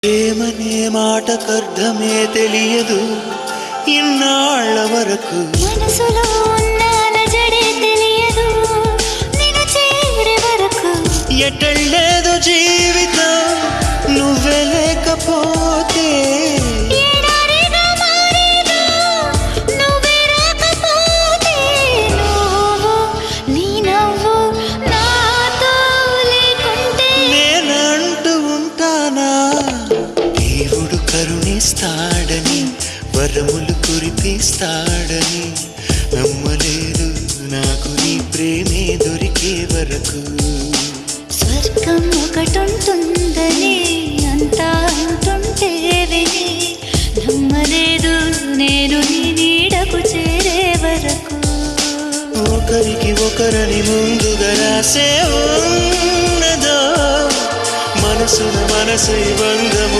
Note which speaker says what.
Speaker 1: ప్రేమనే మాటకర్థమే తెలియదు ఇన్నాళ్ళ వరకు
Speaker 2: మనసులో ఉన్న అలజడే తెలియదు నిన్ను చేరే వరకు
Speaker 1: ఎటళ్ళేదో జీవితం నువ్వే లేకపోతే
Speaker 2: ఎడారిగా మారేదో నువ్వే రాకపోతే నువ్వు నీ నవ్వు నాతో లేకుంటే
Speaker 1: నేనంటూ ఉంటానా దేవుడు కరుణిస్తాడని వరములు కురిపిస్తాడని నమ్మలేదు నాకు నీ ప్రేమే దొరికే వరకు
Speaker 2: స్వర్గం ఒకటుంటుందని అంతా అంటుంటే విని నమ్మలేదు నేను నీ నీడకు చేరే వరకు
Speaker 1: ఒకరికి ఒకరని ముందుగా రాసే ఉన్నదో మనసున మనసు బంధము